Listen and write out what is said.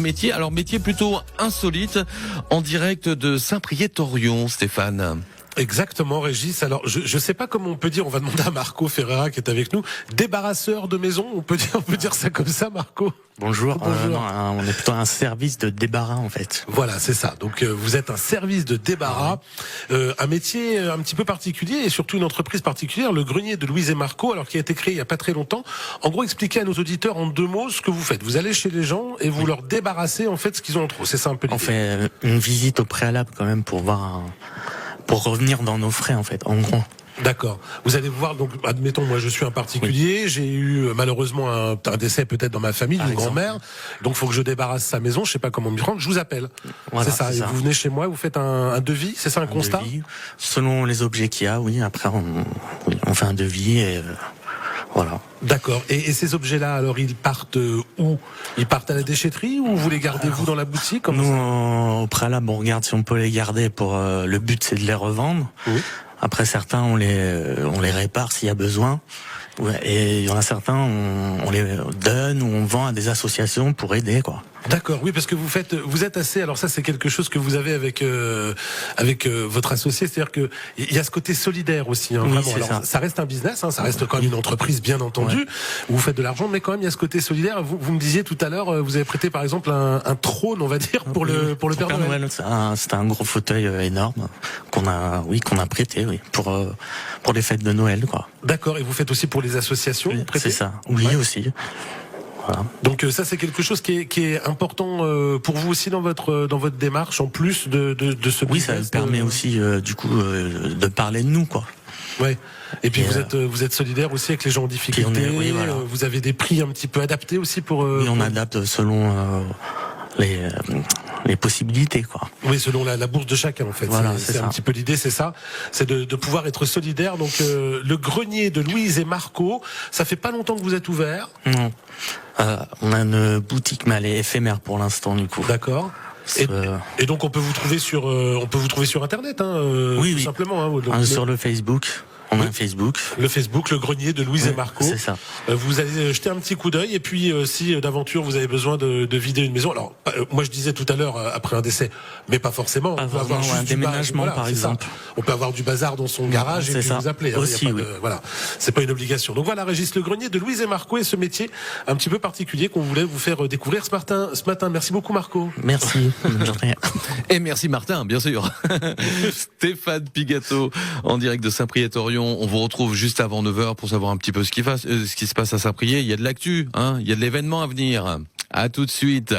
métier, alors métier plutôt insolite, en direct de Saint-Priest-Orion, Stéphane. Exactement, Régis. Alors, je sais pas comment on peut dire, on va demander à Marco Ferreira qui est avec nous, débarrasseur de maison, on peut dire ça comme ça, Marco? Bonjour. Non, on est plutôt un service de débarras en fait. Voilà, c'est ça. Donc vous êtes un service de débarras, un métier un petit peu particulier et surtout une entreprise particulière, le grenier de Louise et Marco, alors qui a été créé il y a pas très longtemps. En gros, expliquez à nos auditeurs en 2 mots ce que vous faites. Vous allez chez les gens et vous leur débarrassez en fait ce qu'ils ont en trop. C'est ça un peu l'idée. On fait une visite au préalable quand même pour voir, pour revenir dans nos frais en fait, en gros. D'accord. Vous allez voir, donc, admettons, moi je suis un particulier, oui. J'ai eu malheureusement un décès peut-être dans ma famille, d'une grand-mère, donc faut que je débarrasse sa maison, je sais pas comment m'y prendre, je vous appelle. Voilà, c'est ça. Et vous venez chez moi, vous faites un devis, c'est ça un constat devis, selon les objets qu'il y a, oui, après on fait un devis et voilà. D'accord. Et ces objets-là, alors ils partent où? Ils partent à la déchetterie ou vous les gardez vous dans la boutique? Nous, au préalable, on regarde si on peut les garder pour le but c'est de les revendre. Oui. Après certains, on les répare s'il y a besoin. Et il y en a certains, on les donne ou on vend à des associations pour aider, quoi. D'accord, oui, parce que vous êtes assez. Alors ça, c'est quelque chose que vous avez avec votre associé, c'est-à-dire que il y a ce côté solidaire aussi. Hein, oui, vraiment. Alors ça reste un business, hein, ça reste quand même une entreprise, bien entendu, ouais. Où vous faites de l'argent, mais quand même il y a ce côté solidaire. Vous me disiez tout à l'heure, vous avez prêté par exemple un trône, on va dire, pour le Père Noël. C'était un gros fauteuil énorme qu'on a prêté, oui, pour les fêtes de Noël, quoi. D'accord, et vous faites aussi pour les associations, c'est ça. Oui, ouais. Aussi. Voilà. Donc ça c'est quelque chose qui est important pour vous aussi dans votre démarche en plus de ce oui, ça permet aussi du coup de parler de nous, quoi. Ouais. Et puis vous êtes solidaire aussi avec les gens en difficulté. Oui, voilà. Vous avez des prix un petit peu adaptés aussi pour. Oui, on adapte selon les possibilités, quoi. Oui, selon la bourse de chacun en fait. Voilà, c'est un petit peu l'idée, c'est ça, c'est de pouvoir être solidaire. Donc le grenier de Louise et Marco, ça fait pas longtemps que vous êtes ouvert. Non. On a une boutique, mais elle est éphémère pour l'instant, du coup. D'accord. Et donc on peut vous trouver sur internet, hein, oui, tout oui. simplement. Hein, sur le Facebook. On a un Facebook. Le Facebook, le grenier de Louise et Marco. C'est ça. Vous allez jeter un petit coup d'œil et puis si d'aventure vous avez besoin de vider une maison. Alors moi je disais tout à l'heure après un décès, mais pas forcément. On peut avoir juste un déménagement par exemple. Ça. On peut avoir du bazar dans son garage et puis vous appeler. Aussi, oui. Voilà, c'est pas une obligation. Donc voilà, Régis, le grenier de Louise et Marco et ce métier un petit peu particulier qu'on voulait vous faire découvrir ce matin. Merci beaucoup Marco. Merci. Bonne journée. Et merci Martin, bien sûr. Stéphane Pigato en direct de Saint-Priest-Orion. On vous retrouve juste avant 9h pour savoir un petit peu ce qui se passe à Saint-Priest. Il y a de l'actu, hein, il y a de l'événement à venir. À tout de suite.